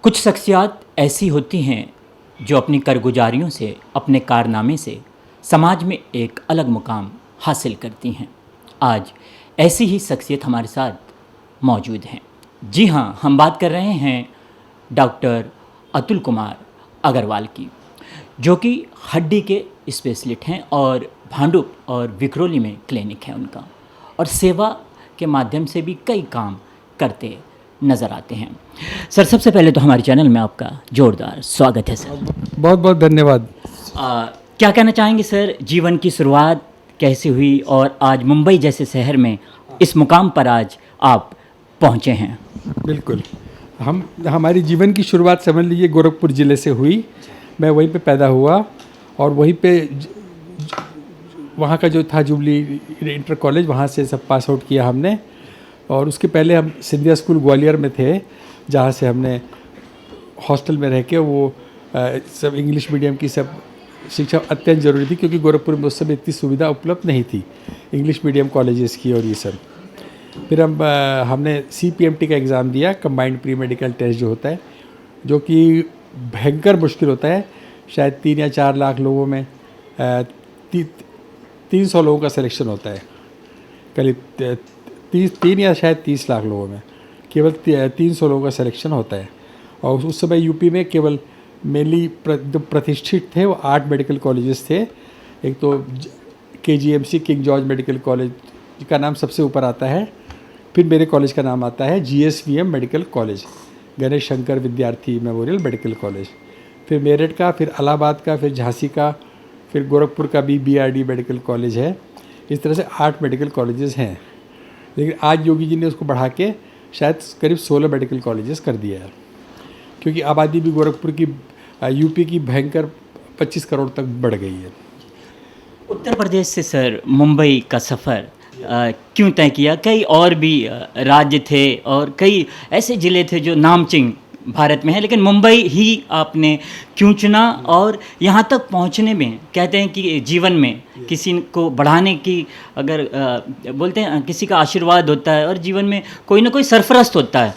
कुछ शख्सियात ऐसी होती हैं जो अपनी कारगुजारियों से, अपने कारनामे से समाज में एक अलग मुकाम हासिल करती हैं। आज ऐसी ही शख्सियत हमारे साथ मौजूद हैं। जी हाँ, हम बात कर रहे हैं डॉक्टर अतुल कुमार अग्रवाल की, जो कि हड्डी के स्पेशलिस्ट हैं और भांडुप और विक्रोली में क्लिनिक है उनका, और सेवा के माध्यम से भी कई काम करते नज़र आते हैं। सर, सबसे पहले तो हमारे चैनल में आपका जोरदार स्वागत है सर। बहुत बहुत धन्यवाद। क्या कहना चाहेंगे सर, जीवन की शुरुआत कैसे हुई और आज मुंबई जैसे शहर में इस मुकाम पर आज आप पहुंचे हैं? बिल्कुल, हमारी जीवन की शुरुआत समझ लीजिए गोरखपुर ज़िले से हुई। मैं वहीं पे पैदा हुआ और वहीं पे वहाँ का जो था जुबली इंटर कॉलेज, वहाँ से सब पास आउट किया हमने। और उसके पहले हम सिंधिया स्कूल ग्वालियर में थे, जहाँ से हमने हॉस्टल में रह के वो सब इंग्लिश मीडियम की सब शिक्षा अत्यंत ज़रूरी थी, क्योंकि गोरखपुर में उस समय इतनी सुविधा उपलब्ध नहीं थी इंग्लिश मीडियम कॉलेजेस की और ये सब। फिर हमने CPMT का एग्ज़ाम दिया, कंबाइंड प्री मेडिकल टेस्ट जो होता है, जो कि भयंकर मुश्किल होता है। शायद 3 या 4 लाख लोगों में 300 लोगों का सिलेक्शन होता है। करीब 3 या शायद 30 लाख लोगों में केवल 300 लोगों का सिलेक्शन होता है। और उस समय यूपी में केवल मेनली जो प्रतिष्ठित थे वो 8 मेडिकल कॉलेजेस थे। एक तो KGMC king George medical college का नाम सबसे ऊपर आता है। फिर मेरे कॉलेज का नाम आता है GSVM medical college, Ganesh Shankar विद्यार्थी मेमोरियल मेडिकल कॉलेज। फिर मेरठ का, फिर इलाहाबाद का, फिर झांसी का, फिर गोरखपुर का भी BRD मेडिकल कॉलेज है। इस तरह से 8 मेडिकल कॉलेजेस हैं। लेकिन आज योगी जी ने उसको बढ़ा के शायद करीब 16 मेडिकल कॉलेजेस कर दिया है, क्योंकि आबादी भी गोरखपुर की यूपी की भयंकर 25 करोड़ तक बढ़ गई है। उत्तर प्रदेश से सर मुंबई का सफ़र क्यों तय किया? कई और भी राज्य थे और कई ऐसे ज़िले थे जो नामचीन भारत में है, लेकिन मुंबई ही आपने क्यों चुना? और यहाँ तक पहुँचने में कहते हैं कि जीवन में किसी को बढ़ाने की, अगर बोलते हैं किसी का आशीर्वाद होता है और जीवन में कोई ना कोई सरफरस्त होता है,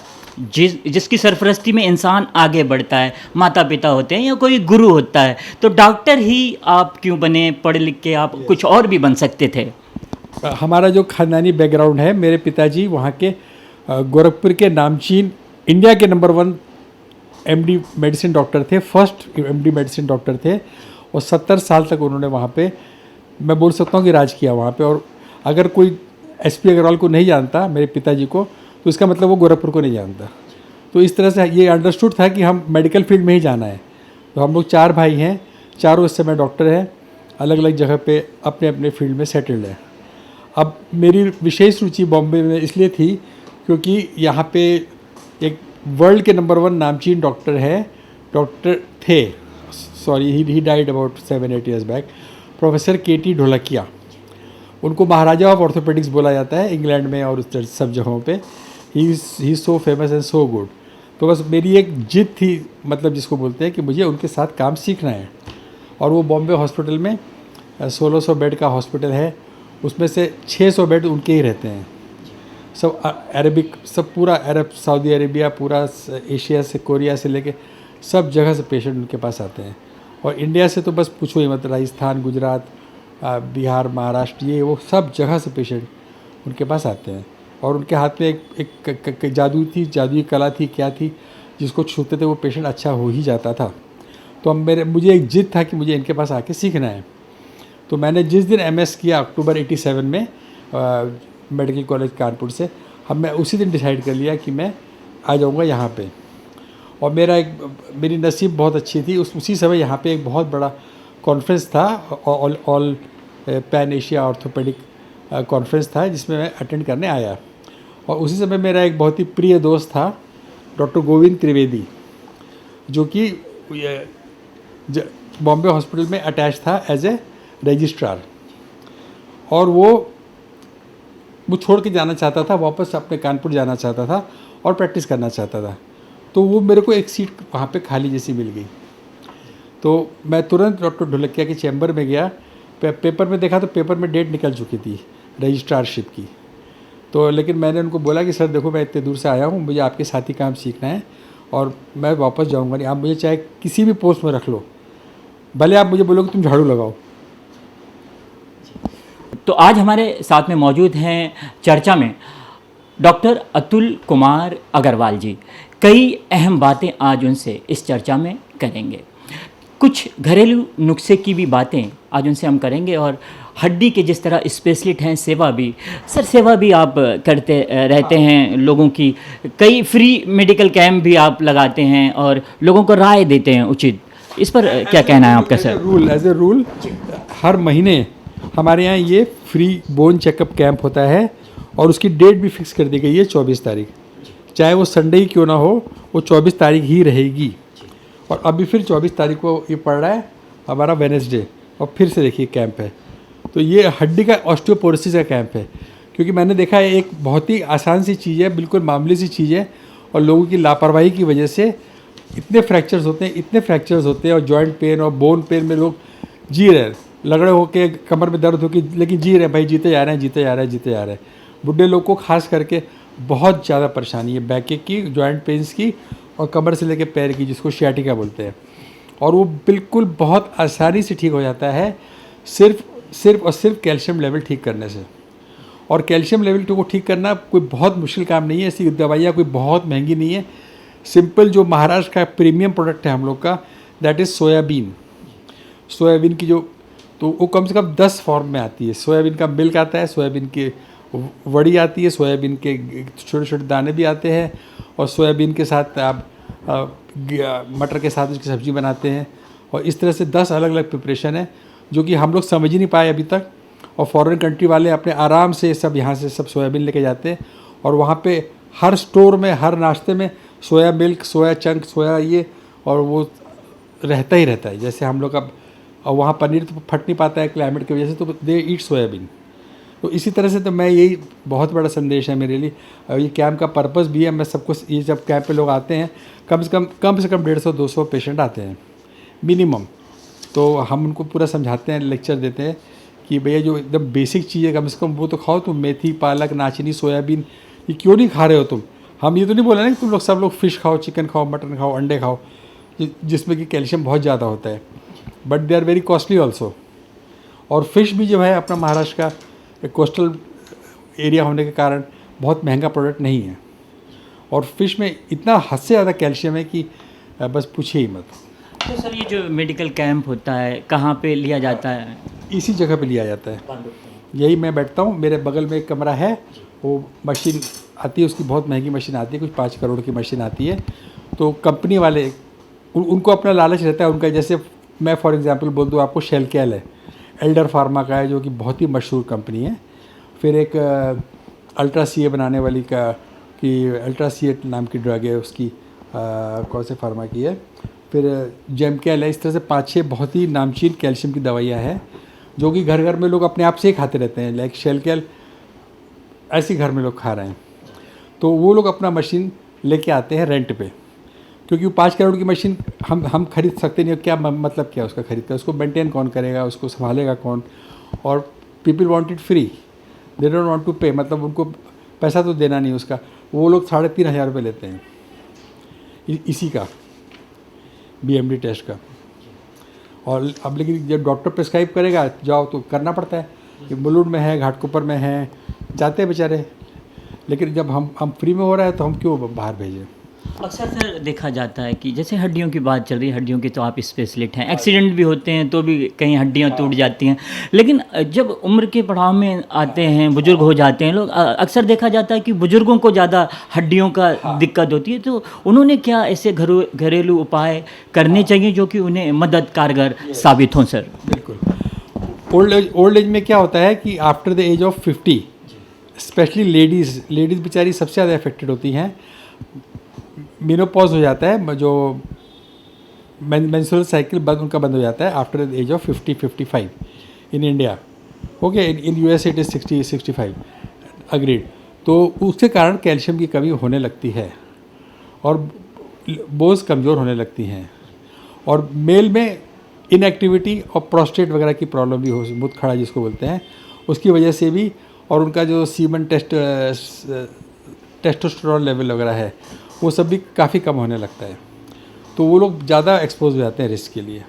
जिसकी सरफरस्ती में इंसान आगे बढ़ता है। माता पिता होते हैं या कोई गुरु होता है। तो डॉक्टर ही आप क्यों बने? पढ़ लिख के आप कुछ और भी बन सकते थे। हमारा जो खानदानी बैकग्राउंड है, मेरे पिताजी वहाँ के गोरखपुर के नामचीन इंडिया के नंबर 1 MD मेडिसिन डॉक्टर थे, फर्स्ट MD मेडिसिन डॉक्टर थे। और 70 साल तक उन्होंने वहाँ पे, मैं बोल सकता हूँ कि राज किया वहाँ पे। और अगर कोई SP अग्रवाल को नहीं जानता, मेरे पिताजी को, तो इसका मतलब वो गोरखपुर को नहीं जानता। तो इस तरह से ये अंडरस्टूड था कि हम मेडिकल फील्ड में ही जाना है। तो हम लोग 4 भाई हैं, चारों इस समय डॉक्टर हैं, अलग अलग जगह पे अपने अपने फील्ड में सेटल्ड हैं। अब मेरी विशेष रुचि बॉम्बे में इसलिए थी क्योंकि यहाँ पे एक वर्ल्ड के नंबर 1 नामचीन डॉक्टर थे, sorry he died about 7-8 years back, professor KT Dholakia. उनको महाराजा ऑफ ऑर्थोपेडिक्स बोला जाता है इंग्लैंड में और उस सब जगहों पे। ही so famous and so good. तो बस मेरी एक जिद थी, मतलब जिसको बोलते हैं कि मुझे उनके साथ काम सीखना है। और वो बॉम्बे हॉस्पिटल में 1600 बेड का हॉस्पिटल है, उसमें से 600 बेड उनके ही रहते हैं। सब अरबिक, सब पूरा अरब, सऊदी अरेबिया, पूरा एशिया से, कोरिया से लेके सब जगह से पेशेंट उनके पास आते हैं। और इंडिया से तो बस पूछो ही मत, राजस्थान, गुजरात, बिहार, महाराष्ट्र, ये वो सब जगह से पेशेंट उनके पास आते हैं। और उनके हाथ में एक जादुई कला थी, क्या थी, जिसको छूते थे वो पेशेंट अच्छा हो ही जाता था। तो मुझे एक जिद था कि मुझे इनके पास आके सीखना है। तो मैंने जिस दिन MS किया अक्टूबर 87 में मेडिकल कॉलेज कानपुर से, मैं उसी दिन डिसाइड कर लिया कि मैं आ जाऊँगा यहाँ पे। और मेरी नसीब बहुत अच्छी थी, उसी समय यहाँ पे एक बहुत बड़ा कॉन्फ्रेंस था, all pan Asia orthopaedic conference था, जिसमें मैं अटेंड करने आया। और उसी समय मेरा एक बहुत ही प्रिय दोस्त था, डॉक्टर गोविंद त्रिवेदी, जो कि बॉम्बे हॉस्पिटल में अटैच था एज ए रजिस्ट्रार। और वो छोड़ के जाना चाहता था, वापस अपने कानपुर जाना चाहता था और प्रैक्टिस करना चाहता था। तो वो मेरे को एक सीट वहाँ पे खाली जैसी मिल गई। तो मैं तुरंत डॉक्टर ढोलकिया के चैम्बर में गया। पेपर में देखा तो पेपर में डेट निकल चुकी थी रजिस्ट्रारशिप की। तो लेकिन मैंने उनको बोला कि सर देखो, मैं इतने दूर से आया हूँ, मुझे आपके साथ ही काम सीखना है और मैं वापस जाऊंगा नहीं। आप मुझे चाहे किसी भी पोस्ट में रख लो, भले आप मुझे बोलो कि तुम झाड़ू लगाओ। तो आज हमारे साथ में मौजूद हैं चर्चा में डॉक्टर अतुल कुमार अग्रवाल जी। कई अहम बातें आज उनसे इस चर्चा में करेंगे। कुछ घरेलू नुस्खे की भी बातें आज उनसे हम करेंगे, और हड्डी के जिस तरह स्पेशलिस्ट हैं, सेवा भी सर, सेवा भी आप करते रहते हैं लोगों की। कई फ्री मेडिकल कैंप भी आप लगाते हैं और लोगों को राय देते हैं उचित। इस पर क्या कहना है आपका सर? एज ए रूल हर महीने हमारे यहाँ ये फ्री बोन चेकअप कैंप होता है, और उसकी डेट भी फिक्स कर दी गई है 24 तारीख। चाहे वो संडे ही क्यों ना हो, वो 24 तारीख ही रहेगी। और अभी फिर 24 तारीख को ये पड़ रहा है हमारा वेडनेसडे, और फिर से देखिए कैंप है। तो ये हड्डी का ऑस्टियोपोरोसिस का कैंप है, क्योंकि मैंने देखा है एक बहुत ही आसान सी चीज़ है, बिल्कुल मामूली सी चीज़ है, और लोगों की लापरवाही की वजह से इतने फ्रैक्चर्स होते हैं, और जॉइंट पेन और बोन पेन में लोग जी रहे हैं, लगड़े होके कमर में दर्द होके, लेकिन जी रहे हैं भाई, जीते जा रहे हैं। बुढ़े लोग को खास करके बहुत ज़्यादा परेशानी है बैक की, जॉइंट पेन्स की, और कमर से लेकर पैर की, जिसको शियाटिका बोलते हैं। और वो बिल्कुल बहुत आसानी से ठीक हो जाता है, सिर्फ कैल्शियम लेवल ठीक करने से। और कैल्शियम लेवल को ठीक करना कोई बहुत मुश्किल काम नहीं है, ऐसी दवाइयाँ कोई बहुत महंगी नहीं है। सिंपल जो महाराष्ट्र का प्रीमियम प्रोडक्ट है हम लोग का, दैट इज़ सोयाबीन की जो, तो वो कम से कम 10 फॉर्म में आती है। सोयाबीन का मिल्क आता है, सोयाबीन की वड़ी आती है, सोयाबीन के छोटे छोटे दाने भी आते हैं, और सोयाबीन के साथ आप मटर के साथ उसकी सब्ज़ी बनाते हैं। और इस तरह से 10 अलग अलग प्रिपरेशन है जो कि हम लोग समझ ही नहीं पाए अभी तक। और फॉरेन कंट्री वाले अपने आराम से सब यहाँ से सब सोयाबीन लेके जाते हैं, और वहाँ पे हर स्टोर में, हर नाश्ते में सोया मिल्क, सोया चंक, सोया ये, और वो रहता ही रहता है। जैसे हम लोग अब, और वहाँ पनीर तो फट नहीं पाता है क्लाइमेट की वजह से, तो दे ईट सोयाबीन। तो इसी तरह से तो मैं यही बहुत बड़ा संदेश है मेरे लिए। और ये कैंप का पर्पस भी है, मैं सबको, ये जब कैंप पे लोग आते हैं, कम से कम 150-200 पेशेंट आते हैं मिनिमम। तो हम उनको पूरा समझाते हैं, लेक्चर देते हैं कि भैया जो एकदम बेसिक चीज़ है कम से कम वो तो खाओ तुम। मेथी, पालक, नाचनी, सोयाबीन, ये क्यों नहीं खा रहे हो तुम? हम ये तो नहीं बोल रहे ना कि तुम लोग सब लोग फ़िश खाओ, चिकन खाओ, मटन खाओ, अंडे खाओ, जिसमें कि कैल्शियम बहुत ज़्यादा होता है, but they are very costly also. और फिश भी जो है अपना महाराष्ट्र का कोस्टल एरिया होने के कारण बहुत महंगा प्रोडक्ट नहीं है, और फिश में इतना हद से ज़्यादा कैल्शियम है कि बस पूछिए ही मत। तो सर, ये जो मेडिकल कैंप होता है कहाँ पे लिया जाता है? इसी जगह पे लिया जाता है। यही मैं बैठता हूँ, मेरे बगल में एक कमरा है, वो मशीन आती है, उसकी बहुत महंगी मशीन आती है, कुछ 5 करोड़ की मशीन आती है। तो कंपनी वाले उनको अपना लालच रहता है उनका। जैसे मैं फॉर एग्जांपल बोल दूँ आपको, शेलकेल है, एल्डर फार्मा का है, जो कि बहुत ही मशहूर कंपनी है। फिर एक अल्ट्रा सी ए बनाने वाली का, कि अल्ट्रा सी ए नाम की ड्रग है उसकी, कौन से फार्मा की है। फिर जेमकेल है। इस तरह से 5-6 बहुत ही नामचीन कैल्शियम की दवाइयाँ हैं, जो कि घर घर में लोग अपने आप से ही खाते रहते हैं। लाइक शेलकेल ऐसे घर में लोग खा रहे हैं। तो वो लोग अपना मशीन लेके आते हैं रेंट पे, क्योंकि वो 5 करोड़ की मशीन हम खरीद सकते नहीं। क्या मतलब क्या उसका खरीद कर, उसको मेंटेन कौन करेगा, उसको संभालेगा कौन? और people want it free, they don't want to pay, मतलब उनको पैसा तो देना नहीं उसका। वो लोग 3,500 रुपये लेते हैं इसी का, BMD टेस्ट का। और अब लेकिन जब डॉक्टर प्रिस्क्राइब करेगा, जाओ तो करना पड़ता है। कि मुलुंड में है, घाटकोपर में है, जाते हैं बेचारे। लेकिन जब हम फ्री में हो रहा है तो हम क्यों बाहर भेजें? अक्सर सर देखा जाता है कि जैसे हड्डियों की बात चल रही है, हड्डियों की तो आप स्पेशलिस्ट हैं, एक्सीडेंट भी होते हैं तो भी कहीं हड्डियां टूट जाती हैं। लेकिन जब उम्र के पड़ाव में आते हैं, बुजुर्ग हो जाते हैं लोग, अक्सर देखा जाता है कि बुजुर्गों को ज़्यादा हड्डियों का दिक्कत होती है। तो उन्होंने क्या ऐसे घरेलू उपाय करने चाहिए जो कि उन्हें मदद कारगर साबित हों सर? बिल्कुल। ओल्ड एज में क्या होता है कि after the age of 50, specially ladies बेचारी सबसे ज़्यादा अफेक्टेड होती हैं। मेनोपॉज हो जाता है, जो मेंस्ट्रुअल साइकिल उनका बंद हो जाता है after the age of 50-55 in India. Okay, in US it is 60-65, agreed. तो उसके कारण कैल्शियम की कमी होने लगती है, और बोन्स कमज़ोर होने लगती हैं। और मेल में इनएक्टिविटी और प्रोस्टेट वगैरह की प्रॉब्लम भी हो, मुतखड़ा जिसको बोलते हैं, उसकी वजह से भी। और उनका जो सीमन टेस्टोस्टेरोन लेवल वगैरह है वो सब भी काफ़ी कम होने लगता है। तो वो लोग ज़्यादा एक्सपोज हो जाते हैं रिस्क के लिए।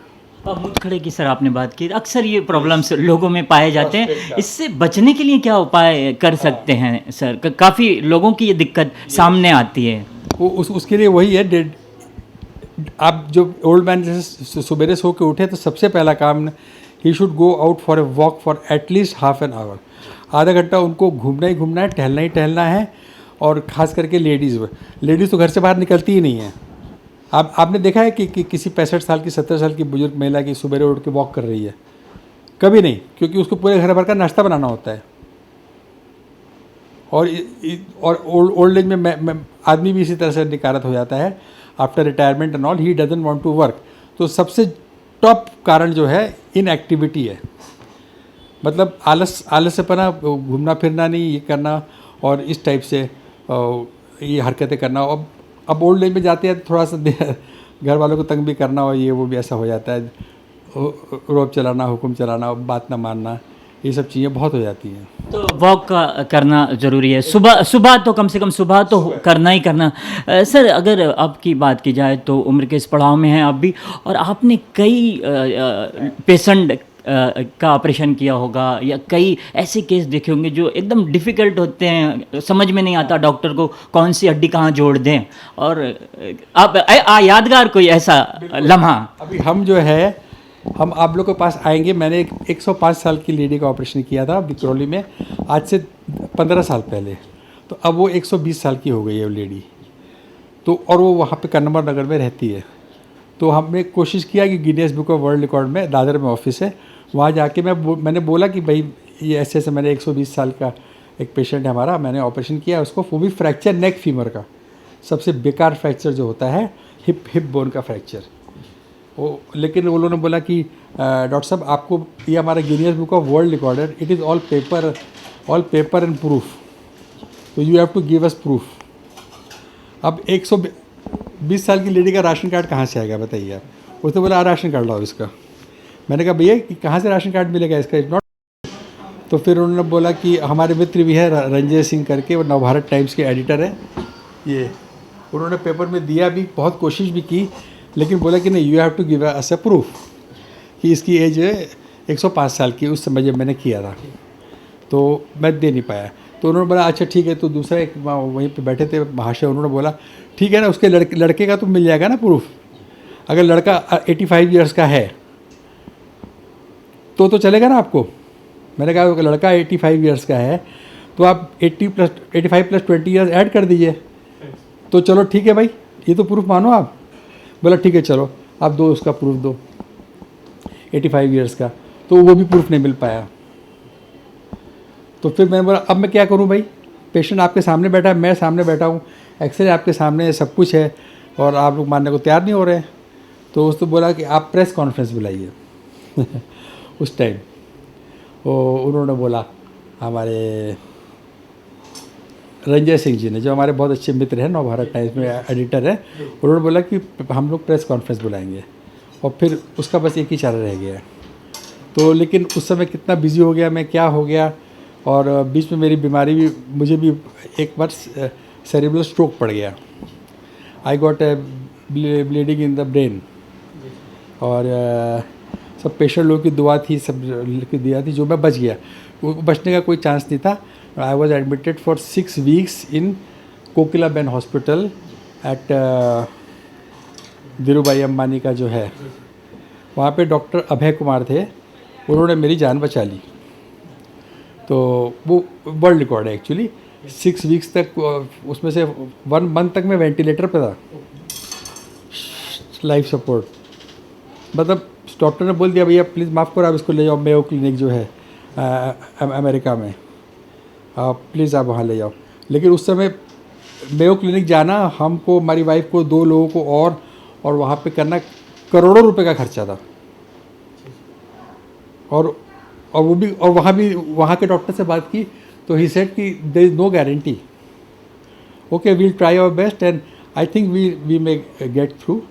अब मुतखड़े की सर आपने बात की, अक्सर ये प्रॉब्लम्स लोगों में पाए जाते हैं, इससे बचने के लिए क्या उपाय कर सकते हैं सर? काफ़ी लोगों की ये दिक्कत सामने आती है। वो उसके लिए वही है आप जो ओल्ड मैन जैसे सवेरे सो के उठे तो सबसे पहला काम, he should go out for a walk for at least half an hour. आधा घंटा उनको घूमना ही घूमना है, टहलना ही टहलना है। और ख़ास करके लेडीज़ तो घर से बाहर निकलती ही नहीं है। आपने देखा है कि किसी 65 साल की 70 साल की बुजुर्ग महिला की सुबह उठ के वॉक कर रही है? कभी नहीं, क्योंकि उसको पूरे घर भर का नाश्ता बनाना होता है। और ओल्ड एज में मैं आदमी भी इसी तरह से निकारत हो जाता है after retirement and all, he doesn't want to work. तो सबसे टॉप कारण जो है इनएक्टिविटी है, मतलब आलस्यपना, घूमना फिरना नहीं, ये करना और इस टाइप से ये हरकतें करना। अब ओल्ड एज में जाते हैं तो थोड़ा सा घर वालों को तंग भी करना और ये वो भी ऐसा हो जाता है, रोब चलाना, हुक्म चलाना, बात ना मानना, ये सब चीज़ें बहुत हो जाती हैं। तो वॉक करना ज़रूरी है, सुबह सुबह तो कम से कम सुबह तो करना ही करना। सर, अगर आपकी बात की जाए तो उम्र के इस पड़ाव में हैं आप भी, और आपने कई पेशेंट का ऑपरेशन किया होगा, या कई ऐसे केस देखे होंगे जो एकदम डिफ़िकल्ट होते हैं, समझ में नहीं आता डॉक्टर को कौन सी हड्डी कहाँ जोड़ दें, और आप यादगार कोई ऐसा लम्हा? अभी हम आप लोग के पास आएंगे। मैंने एक 105 साल की लेडी का ऑपरेशन किया था विक्रोली में, आज से 15 साल पहले। तो अब वो 120 साल की हो गई है वो लेडी, तो और वो वहाँ पे कन्नमर नगर में रहती है। तो हमने कोशिश किया कि Guinness book of world record में, दादर में ऑफिस है, वहाँ जाके मैंने बोला कि भाई ये ऐसे ऐसे मैंने 120 साल का एक पेशेंट है हमारा, मैंने ऑपरेशन किया उसको, वो भी फ्रैक्चर नेक फीमर का। सबसे बेकार फ्रैक्चर जो होता है हिप बोन का फ्रैक्चर वो। लेकिन वो लोगों ने बोला कि डॉक्टर साहब आपको ये हमारा Guinness book of world record है, it is all paper and proof, तो you have to give us proof. अब 120 साल की लेडी का राशन कार्ड कहाँ से आएगा बताइए आप? उसने बोला राशन कार्ड लाओ इसका। मैंने कहा भैया कि कहाँ से राशन कार्ड मिलेगा इसका, इज नॉट। तो फिर उन्होंने बोला कि हमारे मित्र भी है रंजय सिंह करके, वो नवभारत टाइम्स के एडिटर है, ये उन्होंने पेपर में दिया भी, बहुत कोशिश भी की, लेकिन बोला कि नहीं, you have to give us a proof कि इसकी एज है 105 साल की, उस समय जब मैंने किया था, तो मैं दे नहीं पाया। तो उन्होंने बोला अच्छा ठीक है। तो दूसरा एक वहीं पे बैठे थे महाशय, उन्होंने बोला ठीक है ना, उसके लड़के का तो मिल जाएगा ना प्रूफ। अगर लड़का 85 ईयर्स का है तो चलेगा ना आपको। मैंने कहा अगर लड़का 85 ईयर्स का है तो आप 85 प्लस 20 ईयर्स ऐड कर दीजिए। तो चलो ठीक है भाई, ये तो प्रूफ मानो आप। बोला ठीक है चलो आप दो, उसका प्रूफ दो 85 ईयर्स का। तो वो भी प्रूफ नहीं मिल पाया। तो फिर मैंने बोला अब मैं क्या करूं भाई, पेशेंट आपके सामने बैठा है, मैं सामने बैठा हूं, एक्सरे आपके सामने है, सब कुछ है, और आप लोग मानने को तैयार नहीं हो रहे हैं। तो उसने बोला कि आप प्रेस कॉन्फ्रेंस बुलाइए उस टाइम वो उन्होंने बोला, हमारे रंजय सिंह जी ने, जो हमारे बहुत अच्छे मित्र हैं, नवभारत टाइम्स में एडिटर है, उन्होंने बोला कि हम लोग प्रेस कॉन्फ्रेंस बुलाएंगे। और फिर उसका बस एक ही चारा रह गया। तो लेकिन उस समय कितना बिजी हो गया मैं, क्या हो गया, और बीच में मेरी बीमारी भी, मुझे भी एक बार सेरिब्रल स्ट्रोक पड़ गया। I got a bleeding in the brain, और सब पेशेंट लोगों की दुआ थी, सब की दुआ थी, जो मैं बच गया। वो बचने का कोई चांस नहीं था। I was admitted for 6 weeks in Kokilaben hospital eight Dhirubhai Ambani का जो है, वहाँ पे डॉक्टर अभय कुमार थे, उन्होंने मेरी जान बचा ली। तो वो वर्ल्ड रिकॉर्ड है एक्चुअली। 6 वीक्स तक, उसमें से 1 मंथ तक मैं वेंटिलेटर पे था, लाइफ सपोर्ट। मतलब डॉक्टर ने बोल दिया भैया प्लीज़ माफ़ करो, आप इसको ले जाओ मेयो क्लिनिक जो है अमेरिका में, प्लीज़ आप वहाँ ले जाओ। लेकिन उस समय मेयो क्लिनिक जाना हमको, हमारी वाइफ को, 2 लोगों को और वहाँ पे करना करोड़ों रुपए का खर्चा था। और वो भी, और वहाँ के डॉक्टर से बात की तो ही सेड कि there is no guarantee, okay we'll try our best and I think we may get through.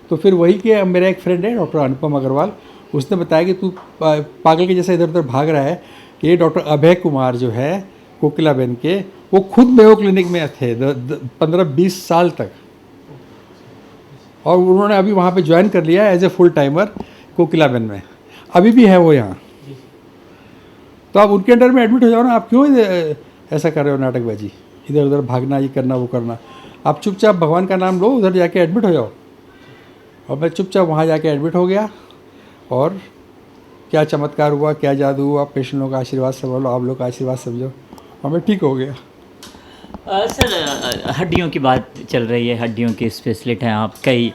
तो फिर वही के मेरा एक फ्रेंड है डॉक्टर अनुपम अग्रवाल, उसने बताया कि तू पागल के जैसा इधर उधर भाग रहा है। ये डॉक्टर अभय कुमार जो है कोकिलाबेन के, वो खुद मेयो क्लिनिक में थे 15-20 साल तक, और उन्होंने अभी वहाँ पे ज्वाइन कर लिया है as a full timer Kokilaben में, अभी भी है वो यहाँ। तो आप उनके अंडर में एडमिट हो जाओ ना, आप क्यों ऐसा कर रहे हो नाटकबाजी, इधर उधर भागना, ये करना वो करना। आप चुपचाप भगवान का नाम लो, उधर जाके एडमिट हो जाओ। और मैं चुपचाप वहाँ जाके एडमिट हो गया, और क्या चमत्कार हुआ, क्या जादू हुआ, पेशेंट लोगों का आशीर्वाद समझ लो, आप लोग का आशीर्वाद समझो, और मैं ठीक हो गया। सर हड्डियों की बात चल रही है, हड्डियों के स्पेशलिस्ट हैं आप, कई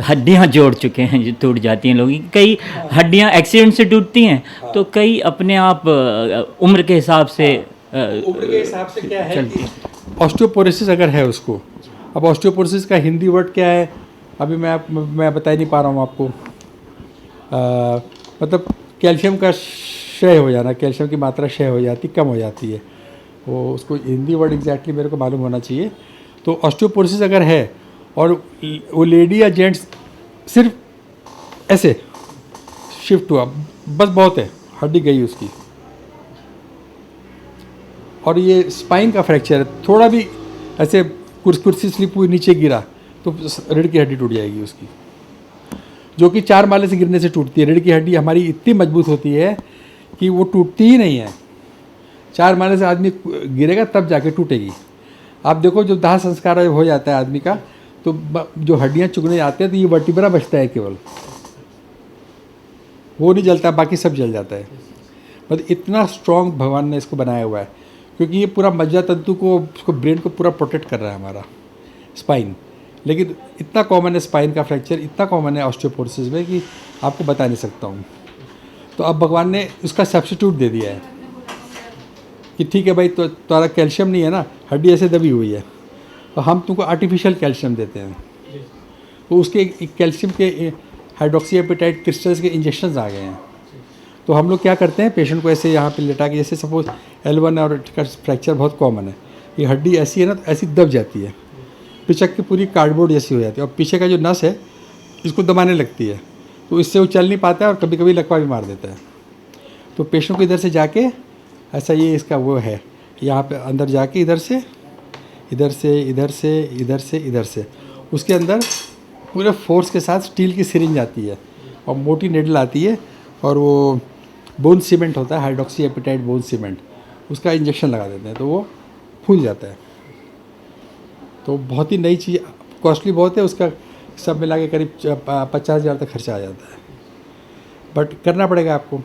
हड्डियां जोड़ चुके हैं जो टूट जाती हैं लोगों की, कई हड्डियां एक्सीडेंट से टूटती हैं, तो कई अपने आप उम्र के हिसाब से उम्र के हिसाब से क्या है कि ऑस्टियोपोरोसिस अगर है उसको, अब ऑस्टियोपोरोसिस का हिंदी वर्ड क्या है अभी मैं बता ही नहीं पा रहा हूँ आपको। मतलब कैल्शियम का क्षय हो जाना, कैल्शियम की मात्रा क्षय हो जाती, कम हो जाती है, वो उसको हिंदी वर्ड एग्जैक्टली मेरे को मालूम होना चाहिए। तो ऑस्टियोपोरोसिस अगर है और वो लेडी या जेंट्स सिर्फ ऐसे शिफ्ट हुआ, बस बहुत है, हड्डी गई उसकी। और ये स्पाइन का फ्रैक्चर है, थोड़ा भी ऐसे कुर्सी स्लिप हुई नीचे गिरा तो रीढ़ की हड्डी टूट जाएगी उसकी, जो कि 4 माले से गिरने से टूटती है। रीढ़ की हड्डी हमारी इतनी मजबूत होती है कि वो टूटती ही नहीं है, 4 माले से आदमी गिरेगा तब जाके टूटेगी। आप देखो जब दाह संस्कार हो जाता है आदमी का, तो जो हड्डियाँ चुगने जाते हैं तो ये वर्टिब्रा बचता है केवल, वो नहीं जलता, बाकी सब जल जाता है। मतलब इतना स्ट्रॉन्ग भगवान ने इसको बनाया हुआ है, क्योंकि ये पूरा मज्जा तंतु को, उसको ब्रेन को पूरा प्रोटेक्ट कर रहा है हमारा स्पाइन। लेकिन इतना कॉमन है स्पाइन का फ्रैक्चर, इतना कॉमन है ऑस्टियोपोरोसिस में कि आपको बता नहीं सकता हूँ। तो अब भगवान ने उसका सब्स्टिट्यूट दे दिया है कि ठीक है भाई, तो तुम्हारा कैल्शियम नहीं है ना, हड्डी ऐसे दबी हुई है, तो हम तुमको आर्टिफिशियल कैल्शियम देते हैं। तो उसके कैल्शियम के हाइड्रोक्सी एपेटाइट क्रिस्टल्स के इंजेक्शंस आ गए हैं। तो हम लोग क्या करते हैं, पेशेंट को ऐसे यहाँ पे लेटा के, जैसे सपोज L1 और का फ्रैक्चर बहुत कॉमन है, ये हड्डी ऐसी है ना, तो ऐसी दब जाती है, पिचक के पूरी कार्डबोर्ड जैसी हो जाती है, और पीछे का जो नस है इसको दबाने लगती है, तो इससे वो चल नहीं पाता है और कभी कभी लकवा भी मार देता है। तो पेशेंट को इधर से जाके ऐसा, ये इसका वो है, यहाँ पे अंदर जाके इधर से इधर से इधर से इधर से इधर से, उसके अंदर पूरे फोर्स के साथ स्टील की सिरिंज आती है और मोटी नेडल आती है, और वो बोन सीमेंट होता है, हाइड्रोक्सी एपेटाइट बोन सीमेंट, उसका इंजेक्शन लगा देते हैं तो वो फूल जाता है। तो बहुत ही नई चीज़, कॉस्टली बहुत है, उसका सब मिला के करीब 50,000 तक खर्चा आ जाता है, बट करना पड़ेगा आपको।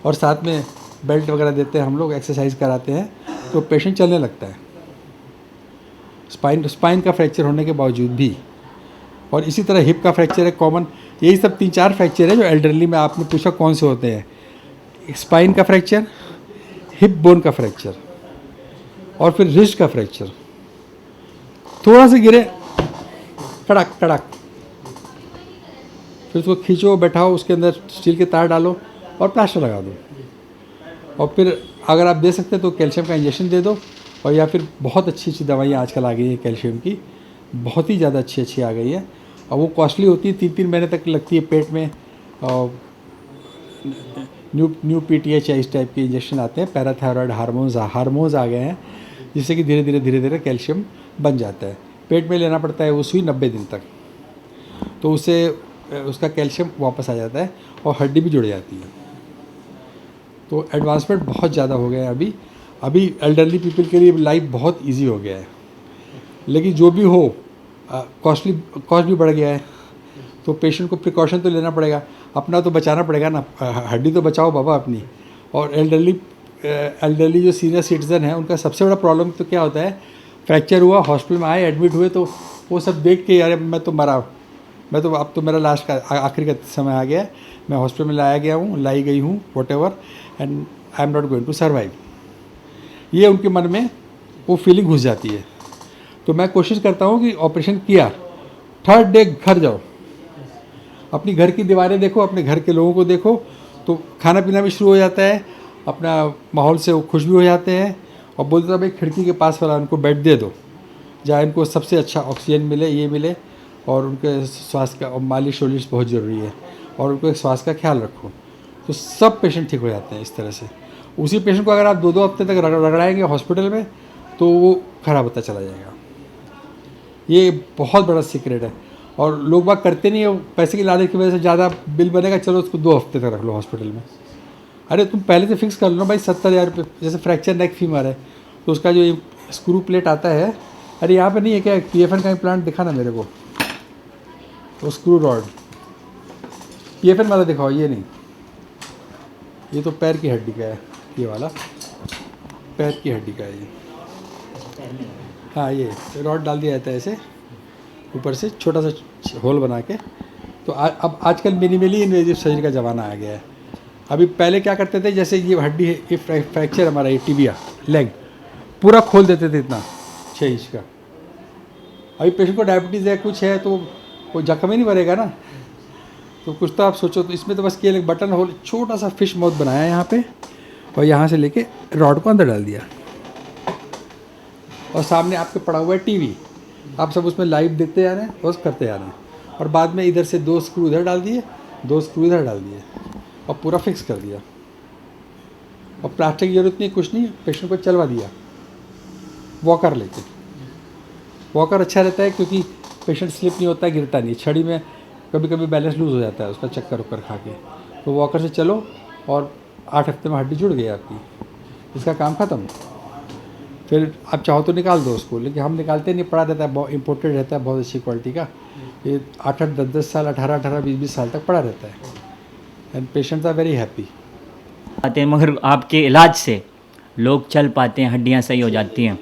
और साथ में बेल्ट वगैरह देते हैं हम लोग, एक्सरसाइज कराते हैं, तो पेशेंट चलने लगता है स्पाइन का फ्रैक्चर होने के बावजूद भी। और इसी तरह हिप का फ्रैक्चर है कॉमन। यही सब 3-4 फ्रैक्चर है जो एल्डरली में आपने पूछा कौन से होते हैं, स्पाइन का फ्रैक्चर, हिप बोन का फ्रैक्चर, और फिर रिस्ट का फ्रैक्चर। थोड़ा सा गिरे, कड़क कड़क, फिर उसको खींचो, बैठाओ, उसके अंदर स्टील के तार डालो और प्लास्टर लगा दो। और फिर अगर आप दे सकते हैं तो कैल्शियम का इंजेक्शन दे दो, और या फिर बहुत अच्छी अच्छी दवाइयाँ आजकल आ गई है कैल्शियम की, बहुत ही ज़्यादा अच्छी आ गई है, और वो कॉस्टली होती है, 3-3 महीने तक लगती है पेट में। और न्यू PTH इस टाइप के इंजेक्शन आते हैं, पैराथायरॉयड हार्मोन्स आ गए हैं, जिससे कि धीरे धीरे कैल्शियम बन जाता है। पेट में लेना पड़ता है वो सुई 90 दिन तक, तो उससे उसका कैल्शियम वापस आ जाता है और हड्डी भी जुड़ जाती है। तो एडवांसमेंट बहुत ज़्यादा हो गया है अभी एल्डरली पीपल के लिए लाइफ बहुत इजी हो गया है। लेकिन जो भी हो, कॉस्ट भी बढ़ गया है, तो पेशेंट को प्रिकॉशन तो लेना पड़ेगा, अपना तो बचाना पड़ेगा ना, हड्डी तो बचाओ बाबा अपनी। और एल्डरली जो सीनियर सिटीज़न है, उनका सबसे बड़ा प्रॉब्लम तो क्या होता है, फ्रैक्चर हुआ, हॉस्पिटल में आए, एडमिट हुए, तो वो सब देख के यार मैं तो मरा, मैं तो अब तो मेरा लास्ट का आखिरी का समय आ गया है, मैं हॉस्पिटल में लाई गई हूँ whatever, and I am not going to survive, ये उनके मन में वो फीलिंग घुस जाती है। तो मैं कोशिश करता हूँ कि ऑपरेशन किया, 3rd डे घर जाओ, अपनी घर की दीवारें देखो, अपने घर के लोगों को देखो, तो खाना पीना भी शुरू हो जाता है, अपना माहौल से वो खुश भी हो जाते हैं, और बोलते हैं भाई खिड़की के पास वाला उनको बेड दे दो, जहाँ इनको सबसे अच्छा ऑक्सीजन मिले, ये मिले, और उनके स्वास्थ्य का मालिश वोलिश बहुत ज़रूरी है, और उनको स्वास्थ्य का ख्याल रखो, तो सब पेशेंट ठीक हो जाते हैं इस तरह से। उसी पेशेंट को अगर आप 2-2 हफ्ते तक रगड़ाएंगे हॉस्पिटल में, तो वो ख़राब होता चला जाएगा। ये बहुत बड़ा सीक्रेट है। और लोग बाग करते नहीं है, पैसे की लालच की वजह से ज़्यादा बिल बनेगा, चलो उसको 2 हफ्ते तक रख लो हॉस्पिटल में। अरे तुम पहले से फिक्स कर लो भाई, 70,000 रुपये। जैसे फ्रैक्चर नेक फीमर है तो उसका जो ये स्क्रू प्लेट आता है, अरे यहाँ पे नहीं है क्या PFN का इम्प्लांट दिखा ना मेरे को, वो स्क्रू रॉड PFN वाला दिखाओ, ये नहीं, ये तो पैर की हड्डी का है, ये वाला पैर की हड्डी का है ये। हाँ, ये रॉड डाल दिया जाता है ऐसे ऊपर से, छोटा सा होल बना के। तो अब आजकल मिनिमली इन्वेजिव सर्जरी का ज़माना आ गया है। अभी पहले क्या करते थे, जैसे ये हड्डी है, ये फ्रैक्चर हमारा, ये टिबिया लेग पूरा खोल देते थे इतना 6 इंच का। अभी पेशेंट को डायबिटीज़ है, कुछ है, तो वो जख्म ही नहीं भरेगा ना, तो कुछ तो आप सोचो। तो इसमें तो बस केवल एक बटन होल, छोटा सा फिश माउथ बनाया है यहाँ पे, और यहाँ से लेके रॉड को अंदर डाल दिया, और सामने आपके पड़ा हुआ है टीवी, आप सब उसमें लाइव देखते जा रहे हैं और करते जा रहे हैं। और बाद में इधर से 2 स्क्रू इधर डाल दिए, 2 स्क्रू इधर डाल दिए, और पूरा फिक्स कर दिया। और प्लास्टिक की ज़रूरत नहीं, कुछ नहीं, पेशेंट को चलवा दिया वॉकर लेके। वॉकर अच्छा रहता है क्योंकि पेशेंट स्लिप नहीं होता है, गिरता नहीं। छड़ी में कभी कभी बैलेंस लूज़ हो जाता है उसका, चक्कर उक्कर खा के। तो वॉकर से चलो और 8 हफ्ते में हड्डी जुड़ गई आपकी, इसका काम ख़त्म। फिर आप चाहो तो निकाल दो उसको, लेकिन हम निकालते नहीं, पड़ा रहता है, बहुत इंपोर्टेड रहता है, बहुत अच्छी क्वालिटी का। ये 8-8, 10-10 साल, 18-18, 20-20 साल तक पड़ा रहता है, and patients are very happy. आते हैं, मगर आपके इलाज से लोग चल पाते हैं, हड्डियां सही हो जाती हैं,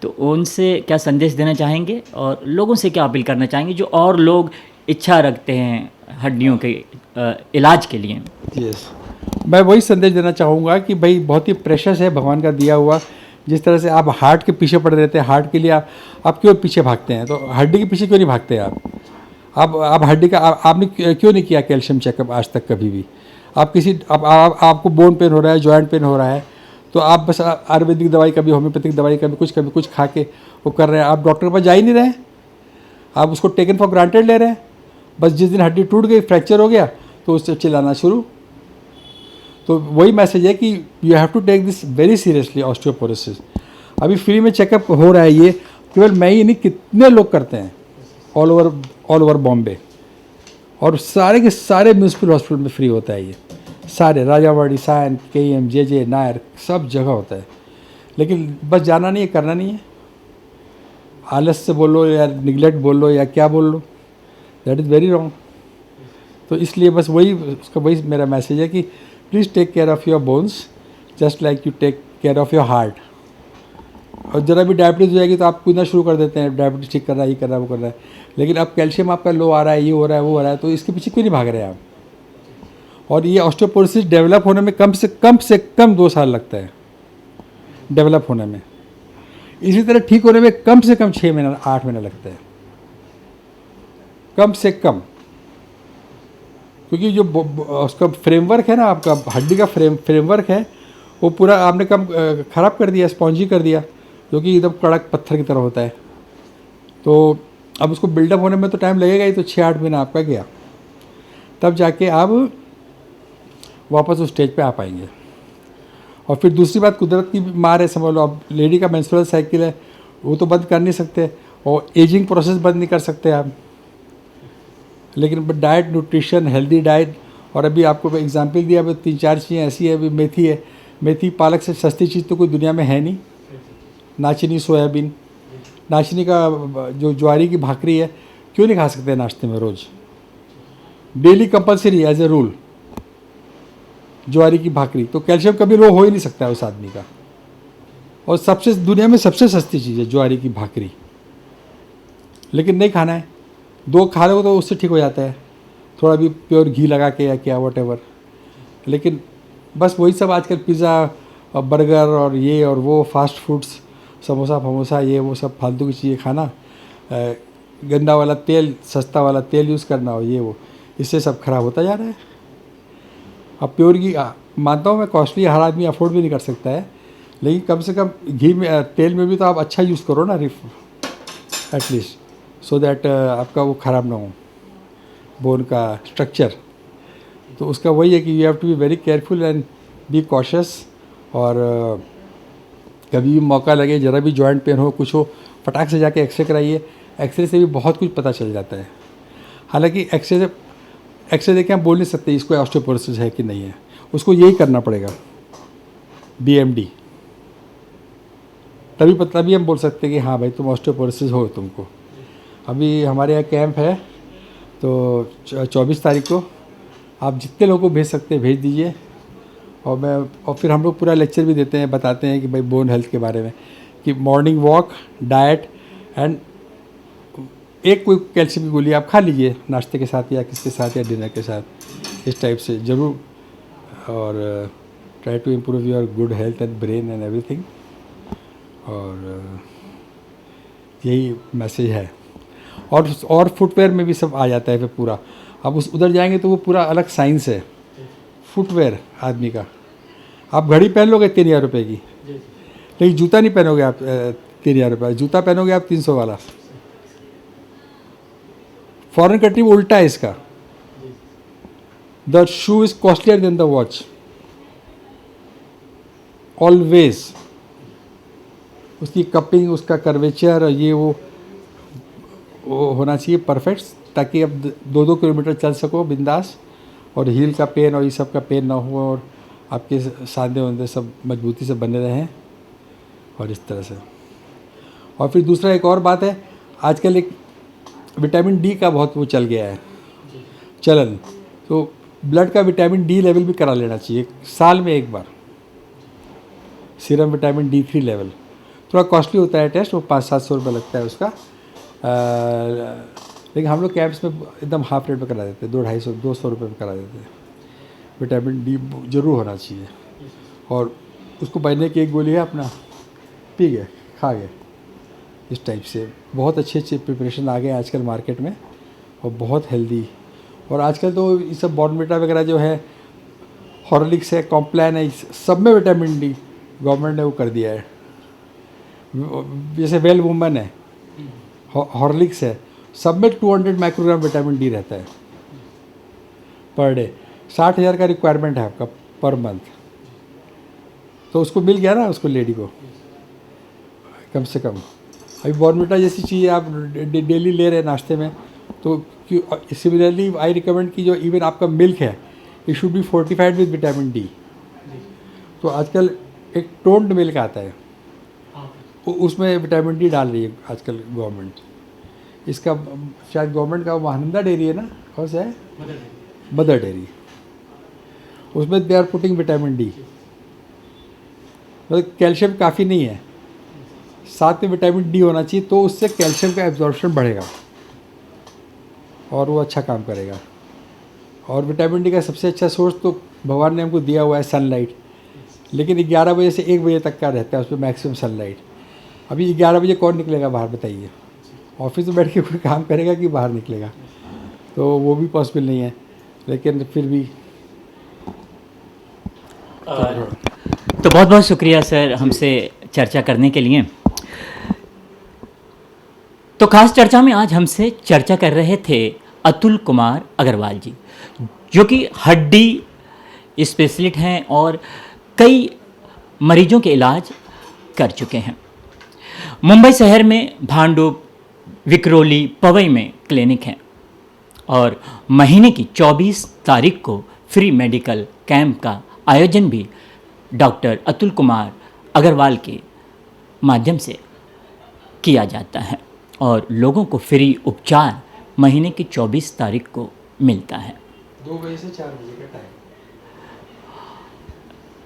तो उनसे क्या संदेश देना चाहेंगे और लोगों से क्या अपील करना चाहेंगे जो और लोग इच्छा रखते हैं हड्डियों के इलाज के लिए? यस, मैं वही संदेश देना चाहूँगा कि भाई बहुत ही प्रेशस है भगवान का दिया हुआ। जिस तरह से आप हार्ट के पीछे पड़े रहते हैं, हार्ट के लिए आप क्यों पीछे भागते हैं, तो हड्डी के पीछे क्यों नहीं भागते आप हड्डी का आपने क्यों नहीं किया कैल्शियम चेकअप आज तक कभी भी? आप किसी आपको बोन पेन हो रहा है, जॉइंट पेन हो रहा है, तो आप बस आयुर्वेदिक दवाई, कभी होम्योपैथिक दवाई, कभी कुछ खा के वो कर रहे हैं, आप डॉक्टर के पास जा ही नहीं रहे, आप उसको टेकन फॉर ग्रांटेड ले रहे हैं। बस जिस दिन हड्डी टूट गई, फ्रैक्चर हो गया, तो उससे चिल्लाना शुरू। तो वही मैसेज है कि you have to take this very seriously, osteoporosis. अभी फ्री में चेकअप हो रहा है, ये केवल मैं ही नहीं, कितने लोग करते हैं ऑल ओवर बॉम्बे, और सारे के सारे म्यूनसिपल हॉस्पिटल में फ्री होता है ये, सारे राजावाड़ी, सायन, KEM, JJ, नायर, सब जगह होता है। लेकिन बस जाना नहीं है, करना नहीं है, आलस से बोलो या निगलेक्ट बोल लो या क्या बोल लो, दैट इज़ वेरी रॉन्ग। तो इसलिए बस वही मेरा मैसेज है कि please take care of your bones just like you take care of your heart. और ज़रा भी डायबिटीज़ हो जाएगी तो आप कूदना शुरू कर देते हैं, डायबिटीज़ ठीक कर रहा है, ये कर रहा है, वो कर रहा है। लेकिन अब कैल्शियम आपका लो आ रहा है, ये हो रहा है, वो हो रहा है, तो इसके पीछे क्यों नहीं भाग रहे हैं आप? और ये ऑस्टियोपोरोसिस डेवलप होने में कम से कम 2 साल लगता है डेवलप होने में। इसी तरह ठीक होने में कम से कम 6 महीना, 8 महीना लगता है, कम से कम। क्योंकि जो उसका फ्रेमवर्क है ना, आपका हड्डी का फ्रेमवर्क है, वो पूरा आपने कम ख़राब कर दिया, स्पॉन्जी कर दिया, जो कि एकदम कड़क पत्थर की तरह होता है। तो अब उसको बिल्डअप होने में तो टाइम लगेगा ही, तो 6-8 महीना आपका गया, तब जाके आप वापस उस स्टेज पे आ पाएंगे। और फिर दूसरी बात, कुदरत की मार है, समझ लो। अब लेडी का मेंस्ट्रुअल साइकिल है, वो तो बंद कर नहीं सकते, और एजिंग प्रोसेस बंद नहीं कर सकते आप, लेकिन डाइट, न्यूट्रिशन, हेल्दी डाइट। और अभी आपको एग्जाम्पल दिया, अभी 3-4 चीज़ें ऐसी है। अभी मेथी है, मेथी पालक से सस्ती चीज़ तो कोई दुनिया में है नहीं। नाचनी, सोयाबीन, नाचनी का जो ज्वारी की भाकरी है, क्यों नहीं खा सकते नाश्ते में रोज़? Daily compulsory as a rule ज्वारी की भाकरी। तो कैल्शियम कभी लो हो ही नहीं सकता है उस आदमी का। और दुनिया में सबसे सस्ती चीज़ है ज्वारी की भाकरी, लेकिन नहीं खाना है। 2 खा लो तो उससे ठीक हो जाता है, थोड़ा भी प्योर घी लगा के या क्या वॉटेवर। लेकिन बस वही सब आजकल पिज़्ज़ा और बर्गर और ये और वो फास्ट फूड्स, समोसा फमोसा, ये वो सब फालतू की चीज़ें खाना, गंदा वाला तेल, सस्ता वाला तेल यूज़ करना, और ये वो, इससे सब खराब होता जा रहा है। अब प्योर घी मानता हूँ मैं, कॉस्टली हर आदमी अफोर्ड भी नहीं कर सकता है, लेकिन कम से कम घी में, तेल में भी तो आप अच्छा यूज़ करो ना, एटलीस्ट, सो दैट आपका वो ख़राब ना हो बोन का स्ट्रक्चर। तो उसका वही है कि you have to be very careful and be cautious. और कभी भी मौका लगे, ज़रा भी जॉइंट पेन हो, कुछ हो, फटाक से जाके एक्सरे कराइए। एक्सरे से भी बहुत कुछ पता चल जाता है। हालांकि एक्सरे देख के हम बोल नहीं सकते इसको ऑस्टियोपोरोसिस है कि नहीं है, उसको यही करना पड़ेगा BMD, तभी हम बोल सकते हैं कि हाँ भाई तुम ऑस्टियोपोरोसिस हो तुमको। अभी हमारे यहाँ कैंप है तो 24 तारीख को आप जितने लोगों को भेज सकते हैं भेज दीजिए, और फिर हम लोग पूरा लेक्चर भी देते हैं, बताते हैं कि भाई बोन हेल्थ के बारे में, कि मॉर्निंग वॉक, डाइट एंड एक कोई कैल्शियम की गोली आप खा लीजिए नाश्ते के साथ या किसके साथ या डिनर के साथ, इस टाइप से ज़रूर, और try to improve your good health and brain and everything, और यही मैसेज है। और फुटवेयर में भी सब आ जाता है फिर पूरा, अब उधर जाएंगे तो वो पूरा अलग साइंस है फुटवेयर आदमी का। आप घड़ी पहन लोगे 3000 रुपये की, लेकिन जूता नहीं पहनोगे आप 3000 रुपये, जूता पहनोगे आप 300 वाला। फॉरेन कंट्री में उल्टा है इसका, the shoe is costlier then the watch always. उसकी कपिंग, उसका कर्वेचर और ये वो होना चाहिए परफेक्ट, ताकि आप 2-2 किलोमीटर चल सको बिंदास, और हील का पेन और ये सब का पेन ना हो, और आपके सांधे वांधे सब मजबूती से बने रहें, और इस तरह से। और फिर दूसरा एक और बात है, आजकल एक विटामिन D का बहुत वो चल गया है चलन, तो ब्लड का विटामिन D लेवल भी करा लेना चाहिए साल में एक बार, सीरम विटामिन D3 लेवल। थोड़ा कॉस्टली होता है टेस्ट, वो 500-700 रुपये लगता है उसका, लेकिन हम लोग कैंप्स में एकदम हाफ रेट में करा देते हैं, 200-250 रुपये में करा देते हैं। विटामिन D जरूर होना चाहिए, और उसको महीने की एक गोली है अपना, पी गए खा गए, इस टाइप से। बहुत अच्छे प्रिपरेशन आ गए आजकल मार्केट में, और बहुत हेल्दी। और आजकल तो ये सब बॉर्नविटा वगैरह जो है, हॉर्लिक्स है, कॉम्प्लान है, सब में विटामिन D गवर्नमेंट ने वो कर दिया है। जैसे वेल वुमन है, हॉर्लिक्स है, सब में 200 माइक्रोग्राम विटामिन D रहता है पर डे। 60,000 का रिक्वायरमेंट है आपका पर मंथ, तो उसको मिल गया ना, उसको लेडी को कम से कम। अभी बॉर्नविटा जैसी चीज़ें आप डेली ले रहे हैं नाश्ते में, तो सिमिलरली आई रिकमेंड कि जो इवन आपका मिल्क है, it should be fortified with vitamin D। तो आजकल एक टोन्ड मिल्क आता है, उसमें विटामिन D डाल रही है आजकल गवर्नमेंट। इसका शायद गवर्नमेंट का महानंदा डेयरी है ना, कौन सा है, मदर डेयरी, उसमें they are putting vitamin D। मतलब कैल्शियम काफ़ी नहीं है, साथ में विटामिन D होना चाहिए, तो उससे कैल्शियम का एब्जॉर्प्शन बढ़ेगा और वो अच्छा काम करेगा। और विटामिन D का सबसे अच्छा सोर्स तो भगवान ने हमको दिया हुआ है सनलाइट, लेकिन 11 बजे से 1 बजे तक का रहता है उसमें मैक्सिमम सनलाइट। अभी 11 बजे कौन निकलेगा बाहर बताइए, ऑफिस में बैठ के कोई काम करेगा कि बाहर निकलेगा, तो वो भी पॉसिबल नहीं है, लेकिन फिर भी। तो बहुत बहुत शुक्रिया सर हमसे चर्चा करने के लिए। तो खास चर्चा में आज हमसे चर्चा कर रहे थे अतुल कुमार अग्रवाल जी, जो कि हड्डी स्पेशलिस्ट हैं और कई मरीजों के इलाज कर चुके हैं। मुंबई शहर में भांडुप, विक्रोली, पवई में क्लिनिक हैं, और महीने की 24 तारीख को फ्री मेडिकल कैंप का आयोजन भी डॉक्टर अतुल कुमार अग्रवाल के माध्यम से किया जाता है, और लोगों को फ्री उपचार महीने की 24 तारीख को मिलता है। 2 बजे से 4 बजे का टाइम।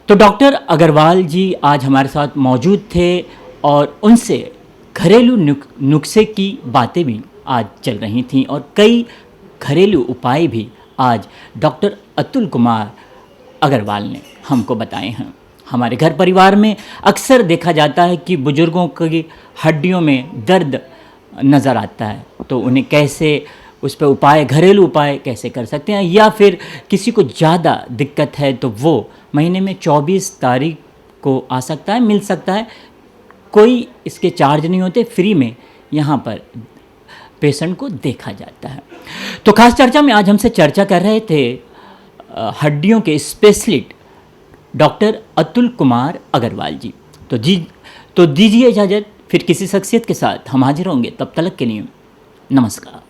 तो डॉक्टर अग्रवाल जी आज हमारे साथ मौजूद थे, और उनसे घरेलू नुस्खे की बातें भी आज चल रही थीं, और कई घरेलू उपाय भी आज डॉक्टर अतुल कुमार अग्रवाल ने हमको बताए हैं। हमारे घर परिवार में अक्सर देखा जाता है कि बुजुर्गों की हड्डियों में दर्द नज़र आता है, तो उन्हें कैसे उस पर उपाय, घरेलू उपाय कैसे कर सकते हैं, या फिर किसी को ज़्यादा दिक्कत है तो वो महीने में 24 तारीख को आ सकता है, मिल सकता है, कोई इसके चार्ज नहीं होते, फ्री में यहाँ पर पेशेंट को देखा जाता है। तो खास चर्चा में आज हमसे चर्चा कर रहे थे हड्डियों के स्पेशलिस्ट डॉक्टर अतुल कुमार अग्रवाल जी। तो दीजिए इजाज़त, फिर किसी शख्सियत के साथ हम हाजिर होंगे, तब तक के लिए नमस्कार।